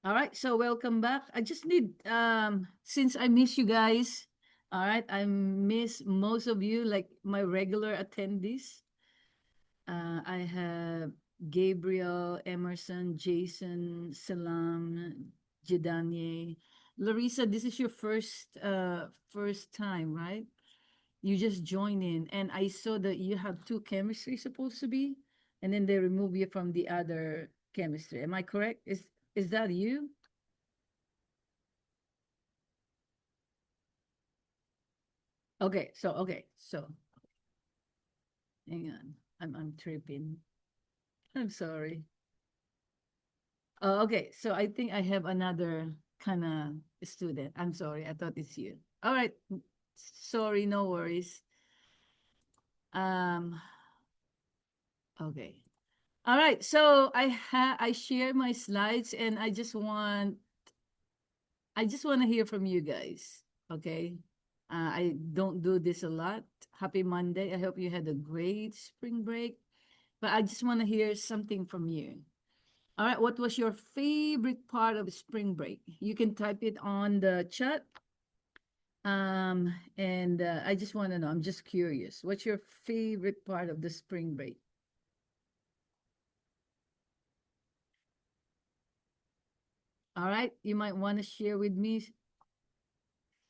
All right, so welcome back. I just need since I miss you guys. All right, I miss most of you, like my regular attendees. I have Gabriel, Emerson, Jason, Salam, Jidanye, Larissa. This is your first time, right? You just joined in, and I saw that you have two chemistry supposed to be, and then they remove you from the other chemistry. Am I correct? Is that you? Okay, so hang on. I'm tripping. I'm sorry. Okay, so I think I have another kind of student. I'm sorry. I thought it's you. All right. Sorry, no worries. Um okay. All right. So I share my slides and I just want to hear from you guys. Okay? I don't do this a lot. Happy Monday. I hope you had a great spring break. But I just want to hear something from you. All right, what was your favorite part of spring break? You can type it on the chat. And I just want to know. I'm just curious. What's your favorite part of the spring break? All right, you might want to share with me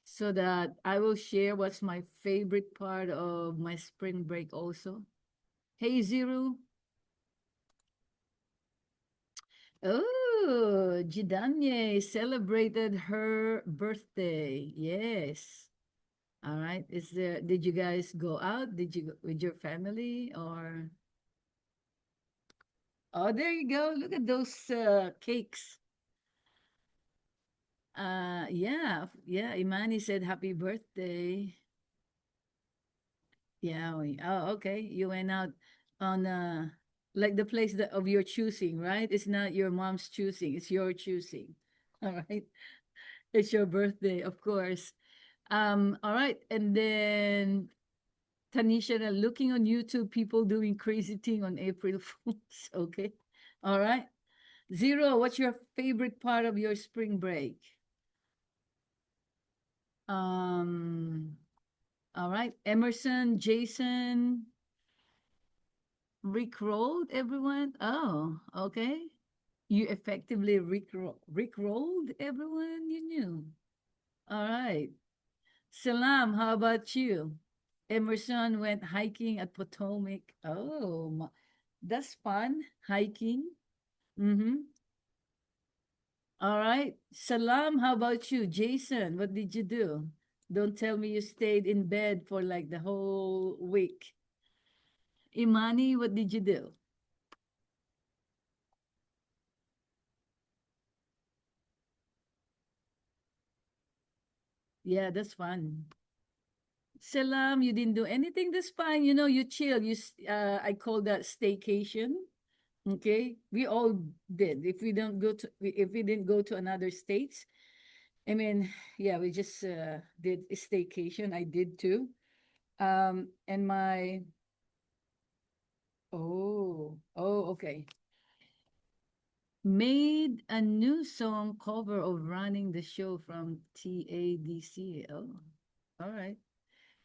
so that I will share what's my favorite part of my spring break also. Hey, Zero. Oh, Jidanye celebrated her birthday. Yes. All right. Did you guys go out? Did you go with your family or? Oh, there you go. Look at those cakes. Yeah. Imani said happy birthday. Yeah. Okay. You went out on like the place of your choosing, right? It's not your mom's choosing. It's your choosing. All right. It's your birthday, of course. All right. And then Tanisha, looking on YouTube, people doing crazy thing on April Fools. Okay. All right. Zero, what's your favorite part of your spring break? Um, all right. Emerson, Jason, Rick rolled everyone. Oh, okay. You effectively Rick rolled everyone you knew. All right. Salam, how about you? Emerson went hiking at Potomac. Oh, that's fun. Hiking. Mm-hmm. All right. Salam, how about you? Jason, what did you do? Don't tell me you stayed in bed for like the whole week. Imani, what did you do? Yeah, that's fun. Salam, you didn't do anything. That's fine. You know, you chill. I call that staycation. Okay, we all did. If we didn't go to another states, I mean, yeah, we just did a staycation. I did too. And my okay. Made a new song cover of Running the Show from TADC. Oh, all right.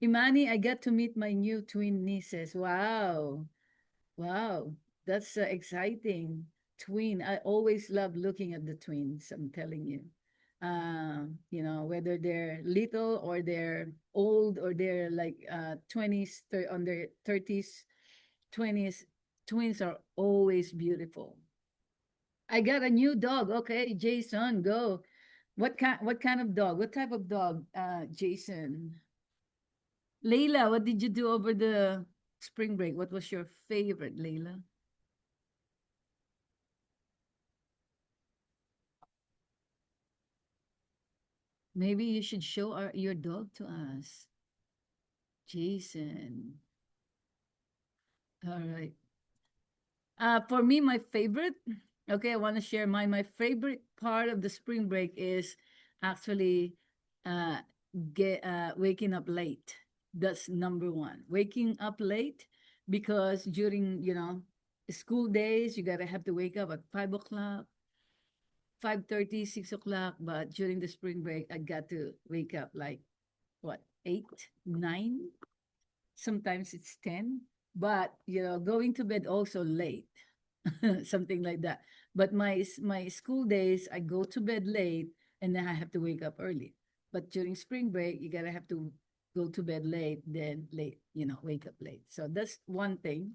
Imani, I got to meet my new twin nieces. Wow. Wow. That's exciting. Twin. I always love looking at the twins, I'm telling you. Whether they're little or they're old or they're like 20s, on their 30s, 20s, twins are always beautiful. I got a new dog. Okay, Jason, go. What kind of dog? What type of dog, Jason? Layla, what did you do over the spring break? What was your favorite, Layla? Maybe you should show your dog to us. Jason. All right. For me, my favorite, okay, I want to share my favorite part of the spring break is actually uh waking up late. That's number one. Waking up late because during, school days, you gotta have to wake up at 5 o'clock. 5:30, 6 o'clock. But during the spring break, I got to wake up like what, 8, 9? Sometimes it's 10. But going to bed also late, something like that. But my school days, I go to bed late and then I have to wake up early. But during spring break, you gotta have to go to bed late, then late, wake up late. So that's one thing.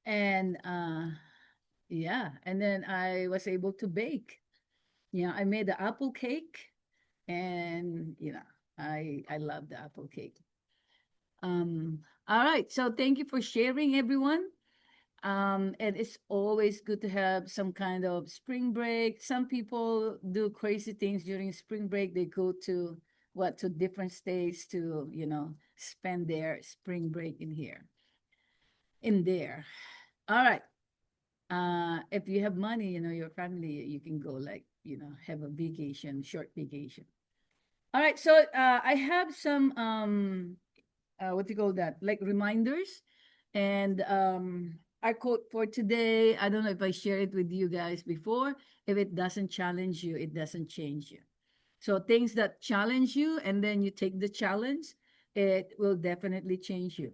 And yeah, and then I was able to bake. Yeah, I made the apple cake, and I love the apple cake. All right, so thank you for sharing, everyone. And it's always good to have some kind of spring break. Some people do crazy things during spring break. They go to different states to spend their spring break in there. All right. If you have money, your family, you can go, like, have a vacation, short vacation. All right. So I have some what do you call that? Like reminders. And our quote for today, I don't know if I shared it with you guys before. If it doesn't challenge you, it doesn't change you. So things that challenge you and then you take the challenge, it will definitely change you.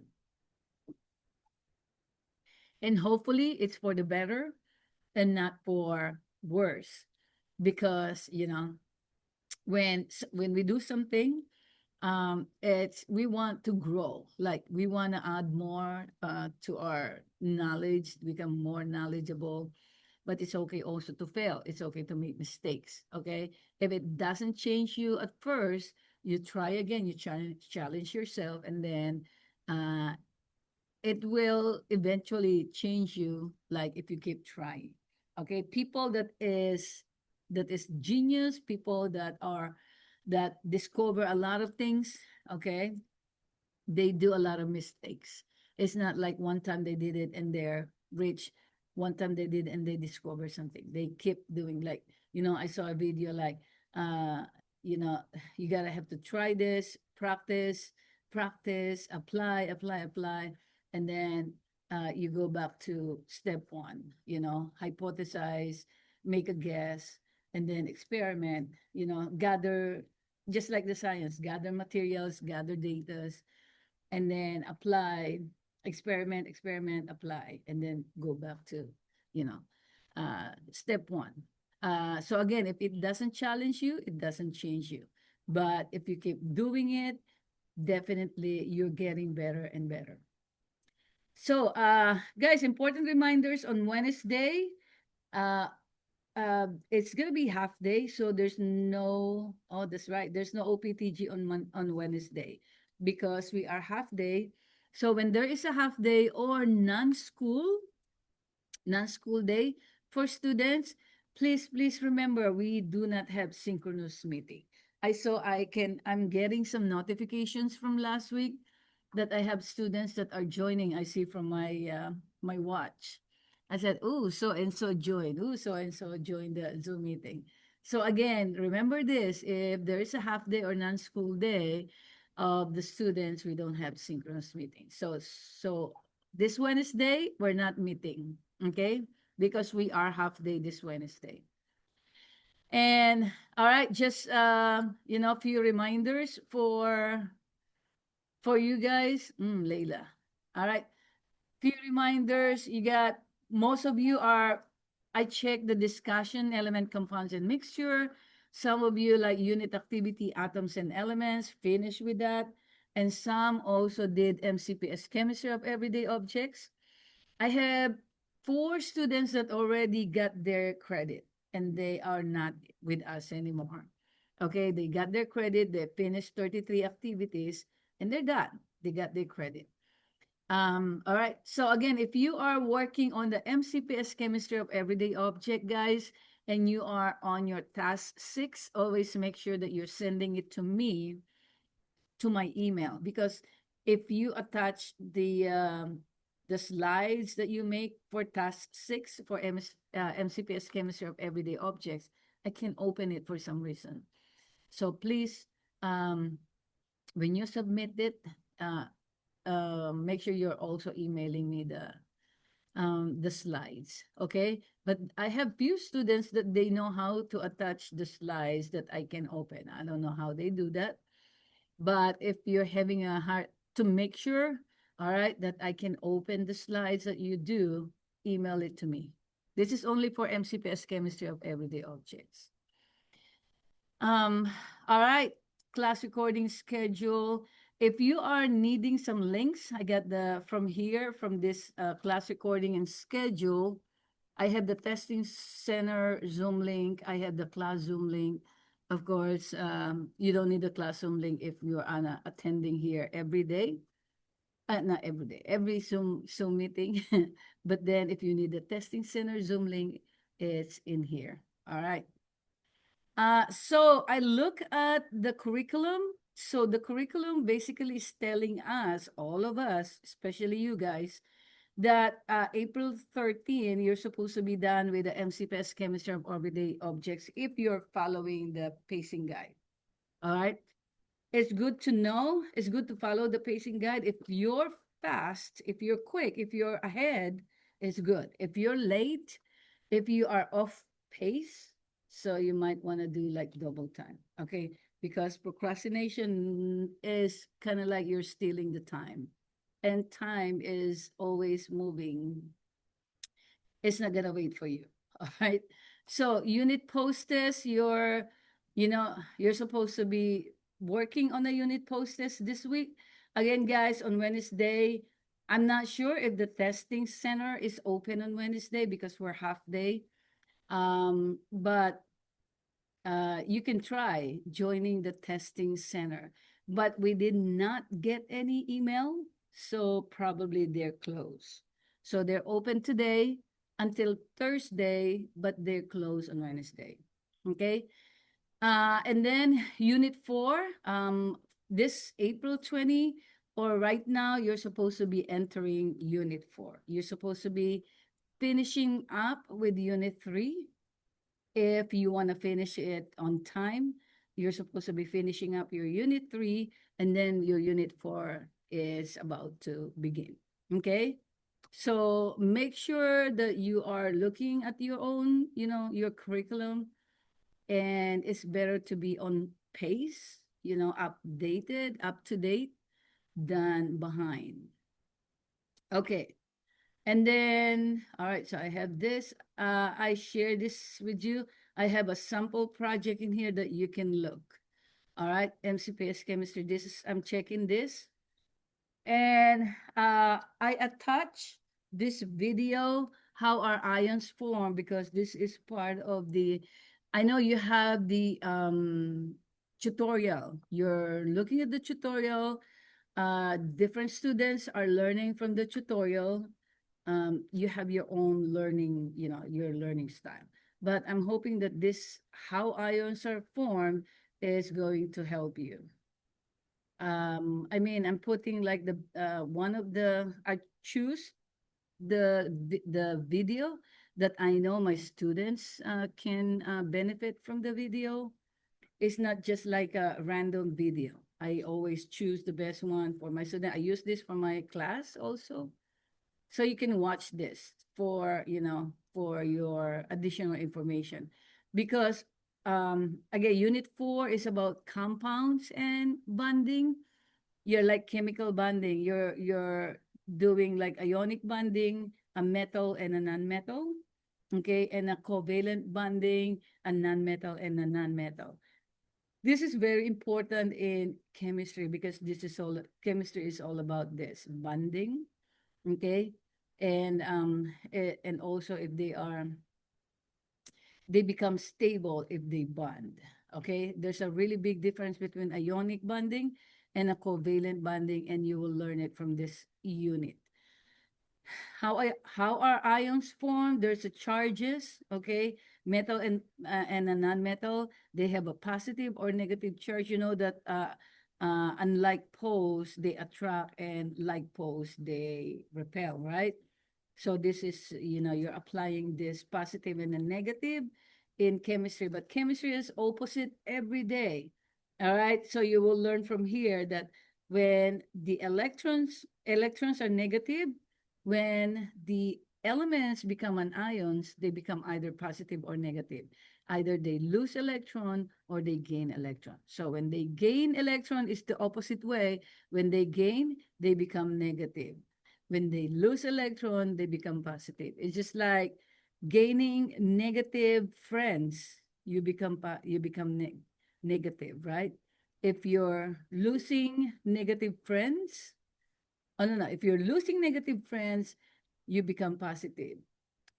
And hopefully it's for the better and not for worse. Because, when we do something, it's we want to grow, like we want to add more to our knowledge, become more knowledgeable. But it's okay also to fail, it's okay to make mistakes. Okay, if it doesn't change you at first, you try again, you challenge yourself, and then uh, it will eventually change you, like if you keep trying. Okay, people that is genius, people that discover a lot of things. Okay, they do a lot of mistakes. It's not like one time they did it and they're rich. One time they did and they discover something. They keep doing, like, I saw a video like, uh, you know, you gotta have to try this, practice, apply, and then you go back to step one, hypothesize, make a guess, and then experiment, gather, just like the science, gather materials, gather data, and then apply, experiment, apply, and then go back to, you know, step one. So again, if it doesn't challenge you, it doesn't change you. But if you keep doing it, definitely you're getting better and better. So, guys, important reminders on Wednesday. Uh, it's gonna be half day, so there's no. Oh, that's right. There's no OPTG on Wednesday because we are half day. So when there is a half day or non-school day for students, please remember, we do not have synchronous meeting. I'm getting some notifications from last week that I have students that are joining. I see from my watch. I said, "Oh, so and so joined. Oh, so and so joined the Zoom meeting." So again, remember this: if there is a half day or non-school day of the students, we don't have synchronous meetings. So this Wednesday, we're not meeting, okay? Because we are half day this Wednesday. And all right, just a few reminders for you guys. Leila. All right. Few reminders. You got, most of you are, I checked the discussion, element, compounds, and mixture. Some of you like unit activity, atoms and elements, finish with that. And some also did MCPS, chemistry of everyday objects. I have 4 students that already got their credit and they are not with us anymore. Okay, they got their credit, they finished 33 activities, and they're done. They got their credit. All right. So again, if you are working on the MCPS, chemistry of everyday object, guys, and you are on your task 6, always make sure that you're sending it to me, to my email, because if you attach the slides that you make for task 6 for MCPS, chemistry of everyday objects, I can open it for some reason. So please, um, when you submit it, make sure you're also emailing me the slides. Okay, but I have few students that they know how to attach the slides that I can open. I don't know how they do that, but if you're having a hard to make sure, all right, that I can open the slides that you do, email it to me. This is only for MCPS Chemistry of Everyday Objects. Um, all right, class recording schedule. If you are needing some links, I got the from here from this class recording and schedule. I have the testing center Zoom link. I have the class Zoom link. Of course, you don't need the class Zoom link if you're attending here every day. Not every day, every Zoom meeting. But then if you need the testing center Zoom link, it's in here. All right. So I look at the curriculum. So the curriculum basically is telling us, all of us, especially you guys, that April 13, you're supposed to be done with the MCPS Chemistry of Everyday Objects if you're following the pacing guide. All right. It's good to know. It's good to follow the pacing guide. If you're fast, if you're quick, if you're ahead, it's good. If you're late, if you are off pace, so you might want to do like double time. Okay. Because procrastination is kind of like you're stealing the time, and time is always moving. It's not gonna wait for you. All right. So unit post test, you're supposed to be working on a unit post test this week. Again, guys, on Wednesday, I'm not sure if the testing center is open on Wednesday because we're half day. But you can try joining the testing center. But we did not get any email, so probably they're closed. So they're open today until Thursday, but they're closed on Wednesday. Okay. And then Unit 4, this April 20, or right now, you're supposed to be entering Unit 4. You're supposed to be finishing up with Unit 3 if you want to finish it on time. You're supposed to be finishing up your unit 3, and then your unit 4 is about to begin. Okay. So make sure that you are looking at your own, your curriculum, and it's better to be on pace, updated, up to date than behind. Okay. And then, all right, so I have this. I share this with you. I have a sample project in here that you can look. All right, MCPS chemistry. I'm checking this. And I attach this video, how our ions form, because this is part of I know you have the tutorial. You're looking at the tutorial. Different students are learning from the tutorial. You have your own learning, your learning style. But I'm hoping that this, how ions are formed, is going to help you. I mean, I'm putting like one of I choose the video that I know my students can benefit from the video. It's not just like a random video. I always choose the best one for my student. I use this for my class also. So you can watch this for your additional information, because again, unit 4 is about compounds and bonding. You're like chemical bonding. You're doing like ionic bonding, a metal and a non-metal, okay, and a covalent bonding, a non-metal and a non-metal. This is very important in chemistry because chemistry is all about this bonding, okay, and also if they become stable if they bond. Okay, there's a really big difference between ionic bonding and a covalent bonding, and you will learn it from this unit. How are ions formed? There's a charges, okay, metal and a non-metal. They have a positive or negative charge. You know that unlike poles they attract, and like poles they repel, right? So this is, you're applying this positive and a negative in chemistry, but chemistry is opposite every day. All right. So you will learn from here that when the electrons are negative, when the elements become an ions, they become either positive or negative. Either they lose electron or they gain electron. So when they gain electron, it's the opposite way. When they gain, they become negative. When they lose electron, they become positive. It's just like gaining negative friends, you become negative, right? If you're losing negative friends, oh no, no, if you're losing negative friends, you become positive.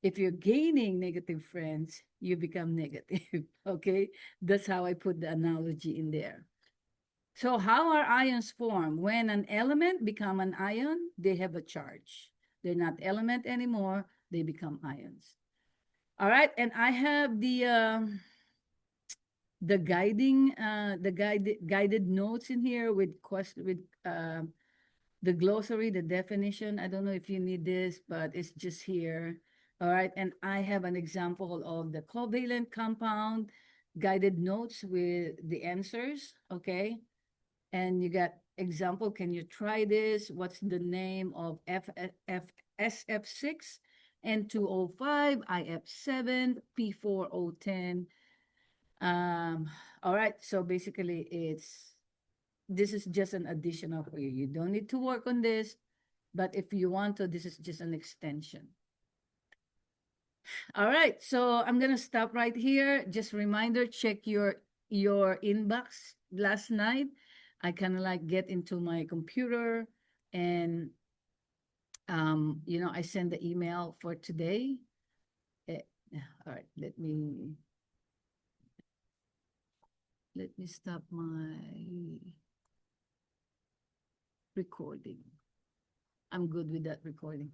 If you're gaining negative friends, you become negative. Okay, that's how I put the analogy in there. So how are ions formed? When an element become an ion, they have a charge. They're not element anymore, they become ions. All right, and I have the guided notes in here with question with the glossary, the definition. I don't know if you need this, but it's just here. All right, and I have an example of the covalent compound guided notes with the answers. Okay, and you got example. Can you try this? What's the name of SF6, N2O5, IF7, P4010? All right, so basically it's this is just an additional for you. You don't need to work on this, but if you want to, this is just an extension. All right, so I'm gonna stop right here. Just reminder, check your inbox last night. I kind of like get into my computer and I send the email for today. Eh, all right, let me stop my recording. I'm good with that recording.